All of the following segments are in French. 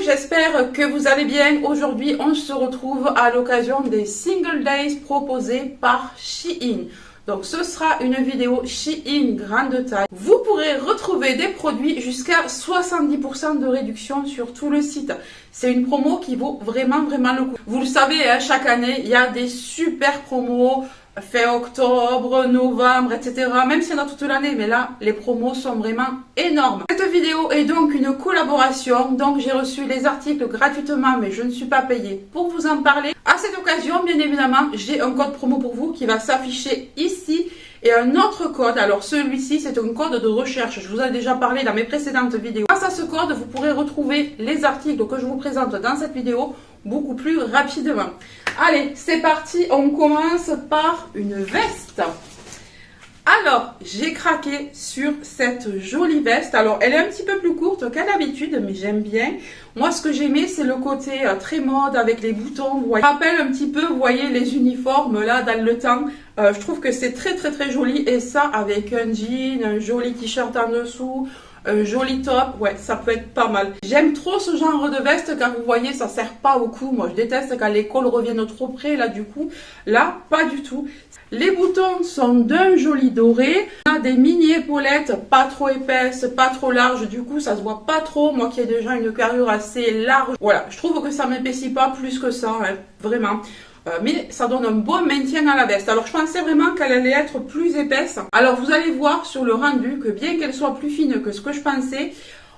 j'espère que vous allez bien. Aujourd'hui, on se retrouve à l'occasion des Single Days proposés par Shein. Donc ce sera une vidéo Shein grande taille. Vous pourrez retrouver des produits jusqu'à 70% de réduction sur tout le site. C'est une promo qui vaut vraiment le coup. Vous le savez, chaque année, il y a des super promos. Fait octobre, novembre, etc. Même s'il y en a toute l'année, mais là, les promos sont vraiment énormes. Cette vidéo est donc une collaboration, donc j'ai reçu les articles gratuitement, mais je ne suis pas payée pour vous en parler. À cette occasion, bien évidemment, j'ai un code promo pour vous qui va s'afficher ici et un autre code. Alors celui-ci, c'est un code de recherche. Je vous en ai déjà parlé dans mes précédentes vidéos. Grâce à ce code, vous pourrez retrouver les articles que je vous présente dans cette vidéo beaucoup plus rapidement. Allez, c'est parti, on commence par une veste. Alors, j'ai craqué sur cette jolie veste. Alors, elle est un petit peu plus courte qu'à l'habitude, mais j'aime bien. Moi, ce que j'aimais, c'est le côté très mode avec les boutons. Vous voyez, ça rappelle un petit peu, vous voyez, les uniformes là dans le temps. Je trouve que c'est très joli. Et ça, avec un jean, un joli t-shirt en dessous, un joli top, ouais, ça peut être pas mal. J'aime trop ce genre de veste car vous voyez, ça sert pas au cou. Moi, je déteste quand les cols reviennent trop près, là, du coup. Là, pas du tout. Les boutons sont d'un joli doré. On a des mini épaulettes, pas trop épaisses, pas trop larges. Du coup, ça se voit pas trop. Moi qui ai déjà une carrure assez large. Voilà, je trouve que ça m'épaissit pas plus que ça, hein, vraiment. Mais ça donne un bon maintien à la veste. Alors je pensais vraiment qu'elle allait être plus épaisse. Alors vous allez voir sur le rendu que bien qu'elle soit plus fine que ce que je pensais,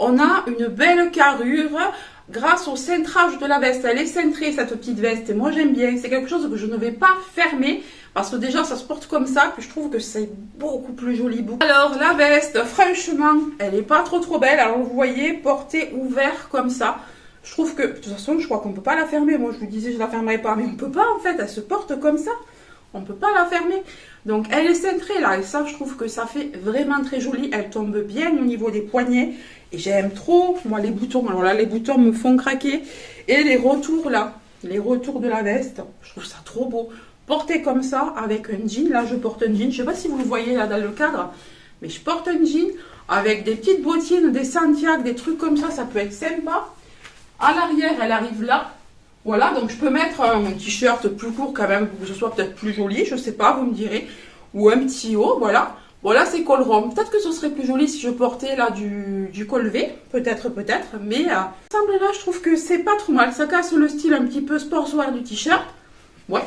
on a une belle carrure grâce au cintrage de la veste. Elle est cintrée cette petite veste et moi j'aime bien. C'est quelque chose que je ne vais pas fermer parce que déjà ça se porte comme ça, puis je trouve que c'est beaucoup plus joli. Alors la veste, franchement, elle est pas trop belle. Alors vous voyez, portée ouvert comme ça. Je trouve que, de toute façon, je crois qu'on ne peut pas la fermer. Moi, je vous disais, je la fermerai pas. Mais on ne peut pas, en fait. Elle se porte comme ça. On ne peut pas la fermer. Donc, elle est cintrée, là. Et ça, je trouve que ça fait vraiment très joli. Elle tombe bien au niveau des poignets. Et j'aime trop, moi, les boutons. Alors là, les boutons me font craquer. Et les retours, là. Les retours de la veste. Je trouve ça trop beau. Porté comme ça, avec un jean. Là, je porte un jean. Je ne sais pas si vous le voyez, là, dans le cadre. Mais je porte un jean avec des petites bottines, des Santiago, des trucs comme ça. Ça peut être sympa. À l'arrière, elle arrive là. Voilà, donc je peux mettre un t-shirt plus court quand même, pour que ce soit peut-être plus joli, je sais pas, vous me direz. Ou un petit haut, voilà. Voilà, c'est col rond. Peut-être que ce serait plus joli si je portais là du col V. Peut-être. Mais ensemble là, je trouve que c'est pas trop mal. Ça casse le style un petit peu sportswear du t-shirt. Ouais,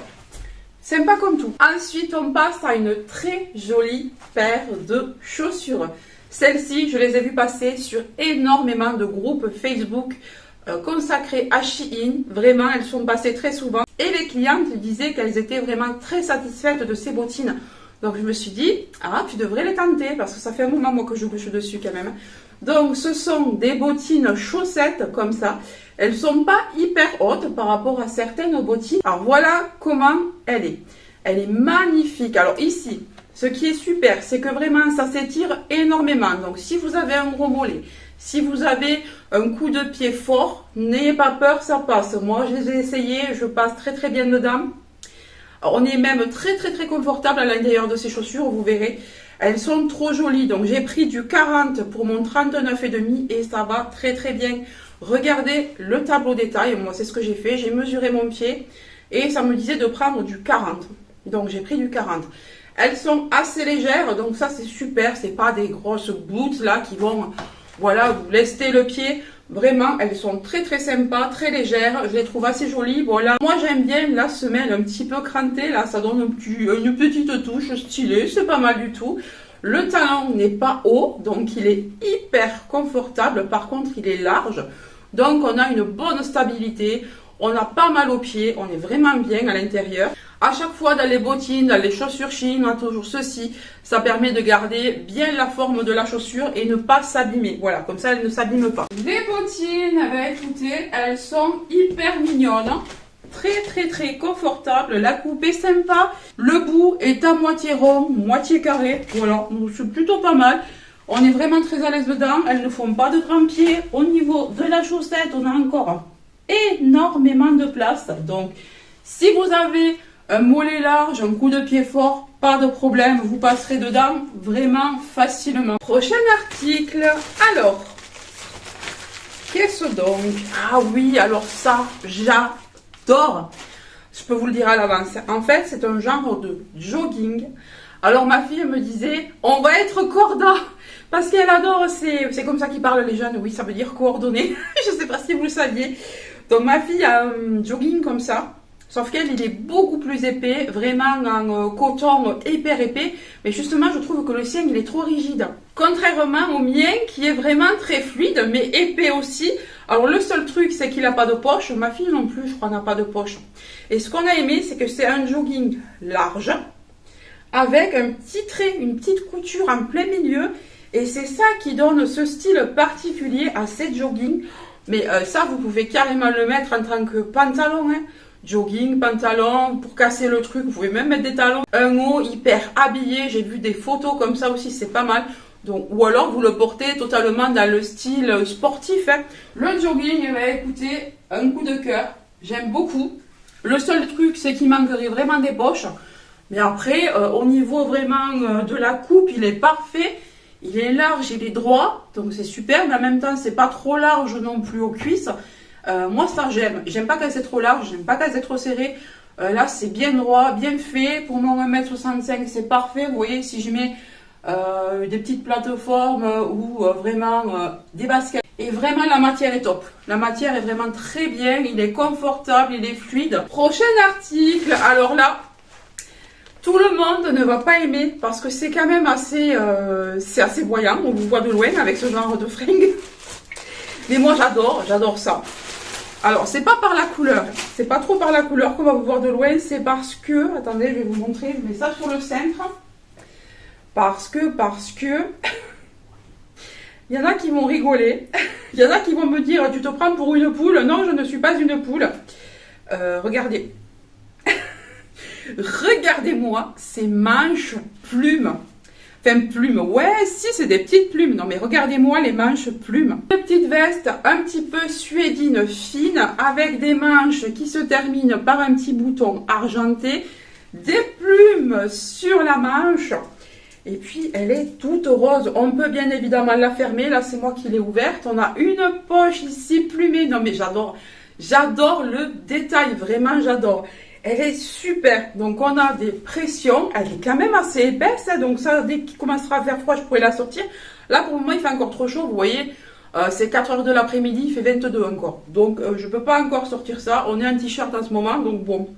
sympa comme tout. Ensuite, on passe à une très jolie paire de chaussures. Celles-ci, je les ai vues passer sur énormément de groupes Facebook consacrées à Shein. Vraiment, elles sont passées très souvent. Et les clientes disaient qu'elles étaient vraiment très satisfaites de ces bottines. Donc je me suis dit, ah, tu devrais les tenter parce que ça fait un moment moi que je bouge dessus quand même. Donc ce sont des bottines chaussettes comme ça. Elles sont pas hyper hautes par rapport à certaines bottines. Alors voilà comment elle est. Elle est magnifique. Alors ici, ce qui est super, c'est que vraiment ça s'étire énormément. Donc si vous avez un gros mollet, si vous avez un coup de pied fort, n'ayez pas peur, ça passe. Moi, je les ai essayés, je passe très bien dedans. Alors, on est même très confortable à l'intérieur de ces chaussures, vous verrez. Elles sont trop jolies. Donc, j'ai pris du 40 pour mon 39,5 et ça va très bien. Regardez le tableau détail. Moi, c'est ce que j'ai fait. J'ai mesuré mon pied et ça me disait de prendre du 40. Donc, j'ai pris du 40. Elles sont assez légères, donc ça, c'est super. C'est pas des grosses boots là qui vont... Voilà, vous lestez le pied. Vraiment, elles sont très sympas, très légères. Je les trouve assez jolies. Voilà, moi j'aime bien la semelle un petit peu crantée. Là, ça donne une petite touche stylée. C'est pas mal du tout. Le talon n'est pas haut, donc il est hyper confortable. Par contre, il est large. Donc, on a une bonne stabilité. On a pas mal aux pieds. On est vraiment bien à l'intérieur. À chaque fois dans les bottines, dans les chaussures Shein, on a toujours ceci. Ça permet de garder bien la forme de la chaussure et ne pas s'abîmer. Voilà, comme ça, elle ne s'abîme pas. Les bottines, écoutez, elles sont hyper mignonnes. Très confortables. La coupe est sympa. Le bout est à moitié rond, moitié carré. Voilà, donc c'est plutôt pas mal. On est vraiment très à l'aise dedans. Elles ne font pas de grands pieds. Au niveau de la chaussette, on a encore énormément de place. Donc, si vous avez un mollet large, un coup de pied fort, pas de problème, vous passerez dedans vraiment facilement. Prochain article. Alors, Qu'est-ce donc? Ah oui, alors ça, j'adore. Je peux vous le dire à l'avance. En fait, c'est un genre de jogging. Alors ma fille me disait, on va être corda. Parce qu'elle adore, c'est comme ça qu'ils parlent les jeunes. Oui, ça veut dire coordonné. Je ne sais pas si vous le saviez. Donc ma fille a un jogging comme ça. Sauf qu'elle, il est beaucoup plus épais, vraiment en coton hyper épais. Mais justement, je trouve que le sien, il est trop rigide. Contrairement au mien, qui est vraiment très fluide, mais épais aussi. Alors le seul truc, c'est qu'il n'a pas de poche. Ma fille non plus, je crois, n'a pas de poche. Et ce qu'on a aimé, c'est que c'est un jogging large, avec un petit trait, une petite couture en plein milieu. Et c'est ça qui donne ce style particulier à ces joggings. Mais ça, vous pouvez carrément le mettre en tant que pantalon, hein. Jogging, pantalon, pour casser le truc, vous pouvez même mettre des talons. Un haut hyper habillé, j'ai vu des photos comme ça aussi, c'est pas mal. Donc, ou alors vous le portez totalement dans le style sportif, hein. Le jogging, écoutez, un coup de cœur, j'aime beaucoup. Le seul truc, c'est qu'il manquerait vraiment des poches. Mais après, au niveau vraiment de la coupe, il est parfait. Il est large, il est droit, donc c'est super. Mais en même temps, c'est pas trop large non plus aux cuisses. Moi ça j'aime, j'aime pas quand c'est trop large, j'aime pas quand c'est trop serré. Là c'est bien droit, bien fait, pour mon 1m65 c'est parfait. Vous voyez, si je mets des petites plateformes ou vraiment des baskets, et vraiment la matière est top, la matière est vraiment très bien, il est confortable, il est fluide. Prochain article, alors là tout le monde ne va pas aimer parce que c'est quand même assez voyant, on vous voit de loin avec ce genre de fringues. Mais moi j'adore ça. Alors, c'est pas par la couleur, c'est pas trop par la couleur qu'on va vous voir de loin, c'est parce que, attendez, je vais vous montrer, je mets ça sur le centre, parce que, il y en a qui vont rigoler, il y en a qui vont me dire, tu te prends pour une poule, non, je ne suis pas une poule, regardez, regardez-moi ces manches plumes. Enfin, plumes, ouais, si, c'est des petites plumes. Non, mais regardez-moi les manches plumes. Une petite veste un petit peu suédine fine, avec des manches qui se terminent par un petit bouton argenté, des plumes sur la manche, et puis elle est toute rose. On peut bien évidemment la fermer, là c'est moi qui l'ai ouverte. On a une poche ici plumée. Non, mais j'adore le détail, vraiment j'adore. Elle est super, donc on a des pressions, elle est quand même assez épaisse, hein, donc ça, dès qu'il commencera à faire froid, je pourrais la sortir. Là, pour le moment, il fait encore trop chaud, vous voyez, c'est 4 heures de l'après-midi, il fait 22 encore. Donc, je ne peux pas encore sortir ça, on est en t-shirt en ce moment, donc bon,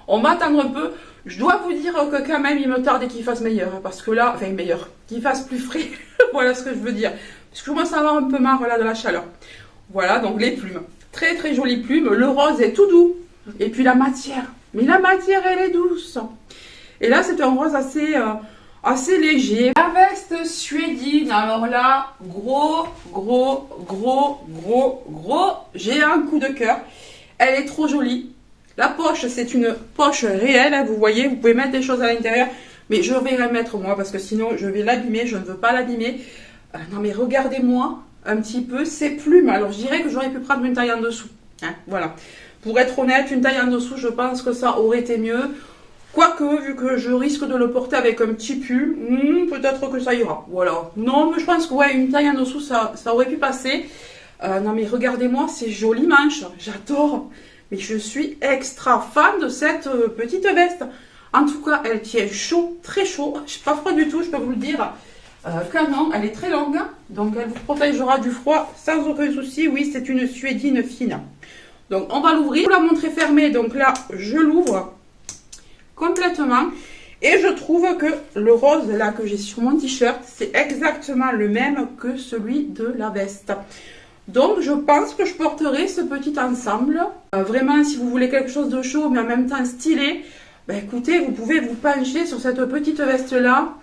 on va attendre un peu. Je dois vous dire que quand même, il me tarde qu'il fasse meilleur, hein, parce que là, enfin meilleur, qu'il fasse plus frais, voilà ce que je veux dire. Parce que je commence à avoir un peu marre là de la chaleur. Voilà, donc les plumes, très très jolies plumes, le rose est tout doux. Et puis la matière, mais la matière elle est douce. Et là c'est un rose assez léger. La veste suédine, alors là, gros, j'ai un coup de cœur. Elle est trop jolie. La poche, c'est une poche réelle, vous voyez, vous pouvez mettre des choses à l'intérieur. Mais je vais la mettre moi, parce que sinon je vais l'abîmer, je ne veux pas l'abîmer. Non mais regardez-moi un petit peu ces plumes. Alors je dirais que j'aurais pu prendre une taille en dessous. Hein, voilà. Pour être honnête, une taille en dessous, je pense que ça aurait été mieux. Quoique, vu que je risque de le porter avec un petit pull, peut-être que ça ira. Voilà. Non, mais je pense que ouais, une taille en dessous, ça aurait pu passer. Non, mais regardez-moi ces jolies manches. J'adore. Mais je suis extra fan de cette petite veste. En tout cas, elle tient chaud, très chaud. Je suis pas froid du tout, je peux vous le dire. Canon, elle est très longue. Donc, elle vous protégera du froid sans aucun souci. Oui, c'est une suédine fine. Donc on va l'ouvrir, je vous la montrer fermée, donc là je l'ouvre complètement et je trouve que le rose là que j'ai sur mon t-shirt c'est exactement le même que celui de la veste. Donc je pense que je porterai ce petit ensemble. Vraiment si vous voulez quelque chose de chaud mais en même temps stylé, ben, écoutez vous pouvez vous pencher sur cette petite veste là.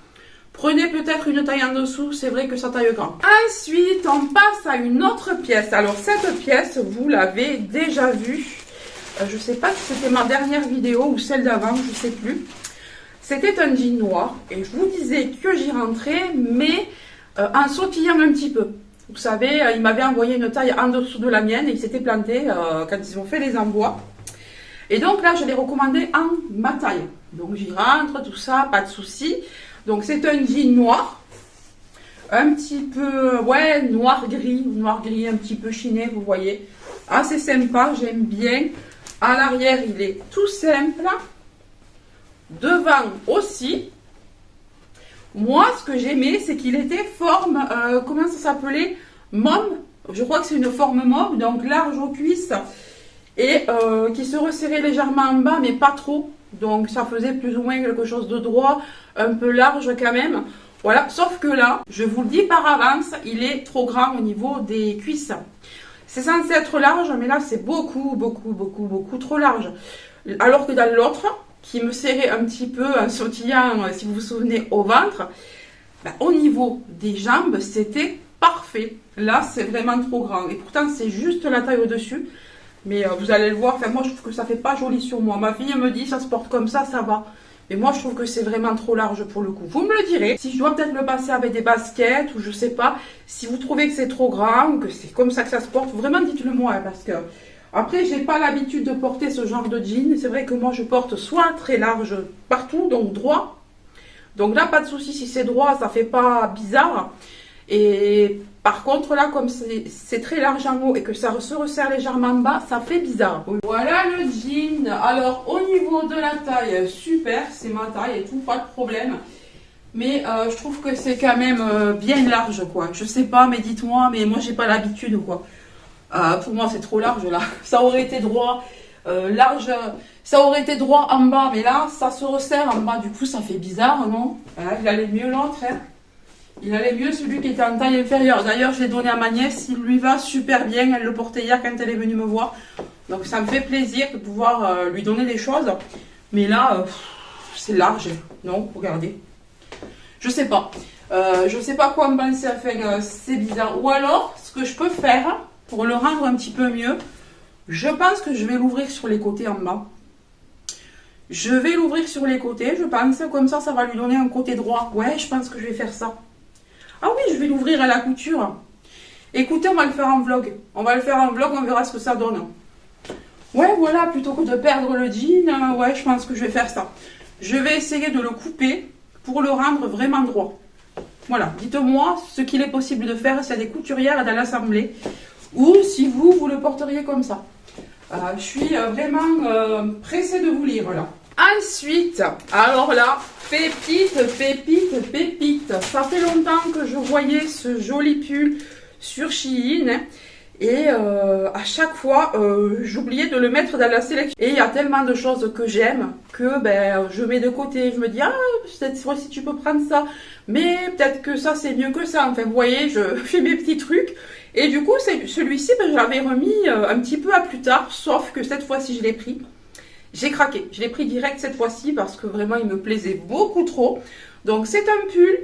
Prenez peut-être une taille en dessous, c'est vrai que ça taille grand. Ensuite, on passe à une autre pièce. Alors, cette pièce, vous l'avez déjà vue. Je ne sais pas si c'était ma dernière vidéo ou celle d'avant, je ne sais plus. C'était un jean noir et je vous disais que j'y rentrais, mais en sautillant un petit peu. Vous savez, ils m'avaient envoyé une taille en dessous de la mienne et ils s'étaient plantés quand ils ont fait les envois. Et donc là, je l'ai recommandé en ma taille. Donc, j'y rentre, tout ça, pas de souci. Donc c'est un jean noir, un petit peu, ouais, noir-gris, un petit peu chiné, vous voyez. Assez sympa, j'aime bien. À l'arrière, il est tout simple. Devant aussi. Moi, ce que j'aimais, c'est qu'il était forme, comment ça s'appelait? Mauve. Je crois que c'est une forme mauve, donc large aux cuisses. Et qui se resserrait légèrement en bas, mais pas trop. Donc ça faisait plus ou moins quelque chose de droit, un peu large quand même. Voilà, sauf que là, je vous le dis par avance, il est trop grand au niveau des cuisses. C'est censé être large, mais là c'est beaucoup trop large. Alors que dans l'autre, qui me serrait un petit peu en sautillant, si vous vous souvenez, au ventre, ben, au niveau des jambes, c'était parfait. Là, c'est vraiment trop grand. Et pourtant, c'est juste la taille au-dessus. Mais vous allez le voir, enfin, moi je trouve que ça fait pas joli sur moi. Ma fille me dit ça se porte comme ça va. Mais moi je trouve que c'est vraiment trop large pour le coup. Vous me le direz, si je dois peut-être le passer avec des baskets ou je sais pas. Si vous trouvez que c'est trop grand ou que c'est comme ça que ça se porte, vraiment dites-le moi. Hein, parce que après j'ai pas l'habitude de porter ce genre de jean. C'est vrai que moi je porte soit très large partout, donc droit. Donc là pas de souci, si c'est droit ça fait pas bizarre. Et par contre là comme c'est très large en haut et que ça se resserre légèrement en bas, ça fait bizarre. Voilà le jean. Alors au niveau de la taille, super, c'est ma taille et tout, pas de problème. Mais je trouve que c'est quand même bien large quoi. Je sais pas, mais dites-moi, mais moi j'ai pas l'habitude quoi. Pour moi c'est trop large là. Ça aurait été droit, large, ça aurait été droit en bas, mais là ça se resserre en bas, du coup ça fait bizarre, non? Il allait mieux l'autre, hein. Il allait mieux celui qui était en taille inférieure. D'ailleurs, je l'ai donné à ma nièce. Il lui va super bien. Elle le portait hier quand elle est venue me voir. Donc, ça me fait plaisir de pouvoir lui donner des choses. Mais là, c'est large. Non, regardez. Je sais pas. Je sais pas quoi me penser. Enfin, c'est bizarre. Ou alors, ce que je peux faire pour le rendre un petit peu mieux, je pense que je vais l'ouvrir sur les côtés en bas. Je vais l'ouvrir sur les côtés, je pense. Comme ça va lui donner un côté droit. Ouais, je pense que je vais faire ça. Ah oui, je vais l'ouvrir à la couture. Écoutez, on va le faire en vlog. On va le faire en vlog, on verra ce que ça donne. Ouais, voilà, plutôt que de perdre le jean, ouais, je pense que je vais faire ça. Je vais essayer de le couper pour le rendre vraiment droit. Voilà, dites-moi ce qu'il est possible de faire s'il y a des couturières dans l'assemblée. Ou si vous le porteriez comme ça. Je suis vraiment pressée de vous lire, là. Ensuite, alors là, pépite. Ça fait longtemps que je voyais ce joli pull sur Shein. Et à chaque fois, j'oubliais de le mettre dans la sélection. Et il y a tellement de choses que j'aime que ben, je mets de côté. Je me dis, ah, cette fois-ci tu peux prendre ça. Mais peut-être que ça c'est mieux que ça. Enfin, vous voyez, je fais mes petits trucs. Et du coup, celui-ci, ben, je l'avais remis un petit peu à plus tard. Sauf que cette fois-ci, je l'ai pris. J'ai craqué. Je l'ai pris direct cette fois-ci parce que vraiment, il me plaisait beaucoup trop. Donc, c'est un pull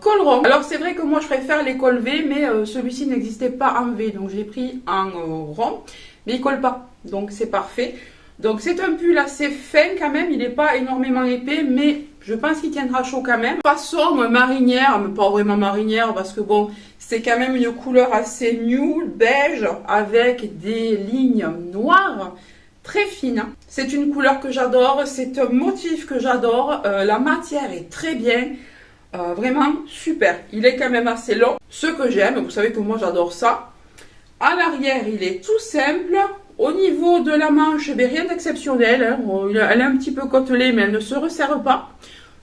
col rond. Alors, c'est vrai que moi, je préfère les cols V, mais celui-ci n'existait pas en V. Donc, je l'ai pris en rond, mais il colle pas. Donc, c'est parfait. Donc, c'est un pull assez fin quand même. Il n'est pas énormément épais, mais je pense qu'il tiendra chaud quand même. Façon marinière, mais pas vraiment marinière parce que bon, c'est quand même une couleur assez nude, beige, avec des lignes noires. Très fine. C'est une couleur que j'adore, c'est un motif que j'adore, la matière est très bien, vraiment super. Il est quand même assez long, ce que j'aime, vous savez que moi j'adore ça. À l'arrière, il est tout simple. Au niveau de la manche, ben, rien d'exceptionnel, hein. Elle est un petit peu côtelée, mais elle ne se resserre pas.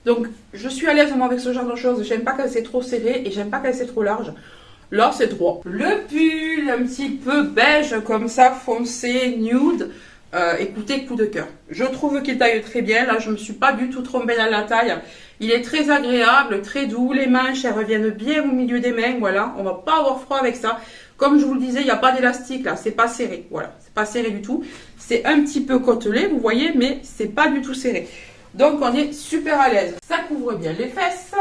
Donc, je suis à l'aise moi avec ce genre de choses. J'aime pas quand c'est trop serré et j'aime pas quand c'est trop large. Là, c'est droit. Le pull, un petit peu beige, comme ça, foncé, nude. Écoutez, coup de cœur. Je trouve qu'il taille très bien. Là, je me suis pas du tout trompée dans la taille. Il est très agréable, très doux. Les manches, elles reviennent bien au milieu des mains. Voilà, on va pas avoir froid avec ça. Comme je vous le disais, il n'y a pas d'élastique là. C'est pas serré. Voilà, c'est pas serré du tout. C'est un petit peu côtelé, vous voyez, mais c'est pas du tout serré. Donc, on est super à l'aise. Ça couvre bien les fesses.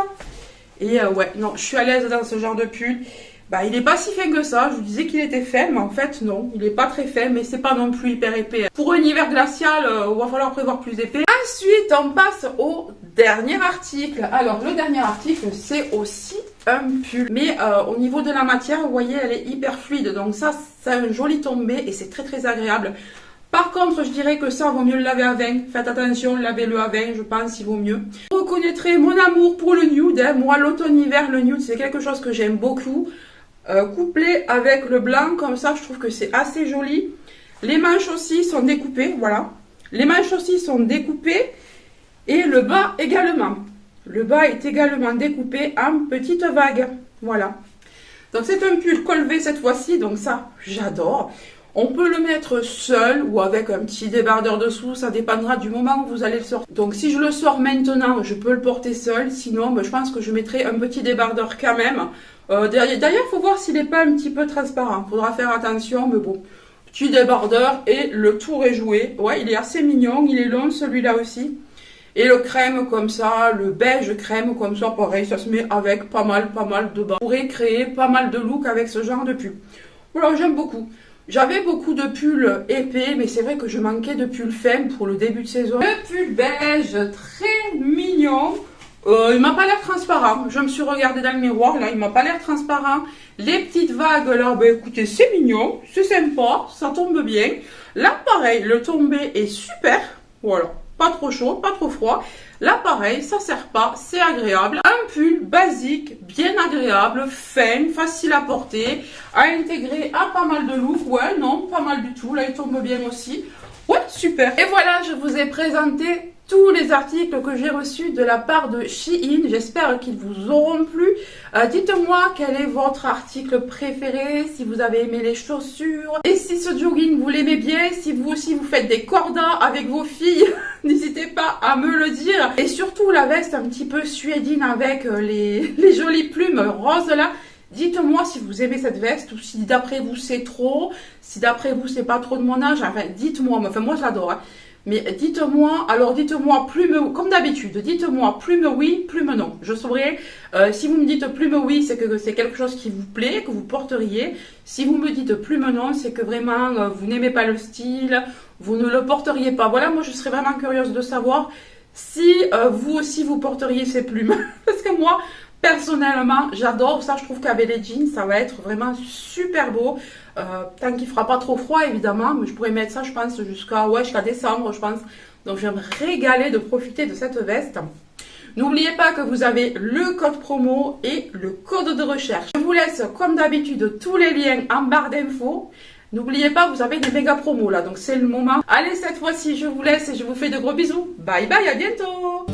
Et ouais, non, je suis à l'aise dans ce genre de pull. Bah, il n'est pas si fin que ça. Je vous disais qu'il était fin, mais en fait, non. Il n'est pas très fin, mais c'est pas non plus hyper épais. Pour un hiver glacial, il va falloir prévoir plus épais. Ensuite, on passe au dernier article. Alors, le dernier article, c'est aussi un pull. Mais au niveau de la matière, vous voyez, elle est hyper fluide. Donc ça, c'est un joli tombé et c'est très très agréable. Par contre, je dirais que ça vaut mieux le laver à vin. Faites attention, lavez-le à vin, je pense, il vaut mieux. Vous reconnaîtrez mon amour pour le nude. Hein. Moi, l'automne-hiver, le nude, c'est quelque chose que j'aime beaucoup. Couplé avec le blanc, comme ça, je trouve que c'est assez joli. Les manches aussi sont découpées, voilà. Les manches aussi sont découpées. Et le bas également. Le bas est également découpé en petites vagues. Voilà. Donc c'est un pull col V cette fois-ci, donc ça, j'adore. On peut le mettre seul ou avec un petit débardeur dessous, ça dépendra du moment où vous allez le sortir. Donc si je le sors maintenant, je peux le porter seul, sinon je pense que je mettrai un petit débardeur quand même. D'ailleurs, il faut voir s'il n'est pas un petit peu transparent, il faudra faire attention, mais bon. Petit débardeur et le tour est joué. Ouais, il est assez mignon, il est long celui-là aussi. Et le crème comme ça, le beige crème comme ça, pareil, ça se met avec pas mal de bas. Vous pourrez créer pas mal de looks avec ce genre de pull. Voilà, j'aime beaucoup. J'avais beaucoup de pulls épais, mais c'est vrai que je manquais de pulls femme pour le début de saison. Le pull beige, très mignon. Il m'a pas l'air transparent. Je me suis regardée dans le miroir, là, il m'a pas l'air transparent. Les petites vagues, là, ben écoutez, c'est mignon, c'est sympa, ça tombe bien. Là, pareil, le tombé est super. Voilà, pas trop chaud, pas trop froid. Là, pareil, ça sert pas, c'est agréable. Un pull basique, bien agréable, fin, facile à porter, à intégrer à pas mal de looks. Ouais, non, pas mal du tout. Là, il tombe bien aussi. Ouais, super. Et voilà, je vous ai présenté tous les articles que j'ai reçus de la part de Shein. J'espère qu'ils vous auront plu. Dites-moi quel est votre article préféré, si vous avez aimé les chaussures. Et si ce jogging, vous l'aimez bien, si vous aussi vous faites des cordas avec vos filles, n'hésitez pas à me le dire. Et surtout la veste un petit peu suédine avec les jolies plumes roses là. Dites-moi si vous aimez cette veste ou si d'après vous c'est trop, si d'après vous c'est pas trop de mon âge. Enfin, dites-moi, enfin moi j'adore. Hein. Mais dites-moi, alors dites-moi plume, comme d'habitude, dites-moi plume oui, plume non. Je saurai, si vous me dites plume oui, c'est que c'est quelque chose qui vous plaît, que vous porteriez. Si vous me dites plume non, c'est que vraiment vous n'aimez pas le style, vous ne le porteriez pas. Voilà, moi je serais vraiment curieuse de savoir si vous aussi vous porteriez ces plumes. Parce que moi, personnellement, j'adore ça. Je trouve qu'avec les jeans, ça va être vraiment super beau. Tant qu'il fera pas trop froid, évidemment. Mais je pourrais mettre ça, je pense, jusqu'à décembre, je pense. Donc, je vais me régaler de profiter de cette veste. N'oubliez pas que vous avez le code promo et le code de recherche. Je vous laisse, comme d'habitude, tous les liens en barre d'infos. N'oubliez pas, vous avez des méga promos là. Donc, c'est le moment. Allez, cette fois-ci, je vous laisse et je vous fais de gros bisous. Bye bye, à bientôt!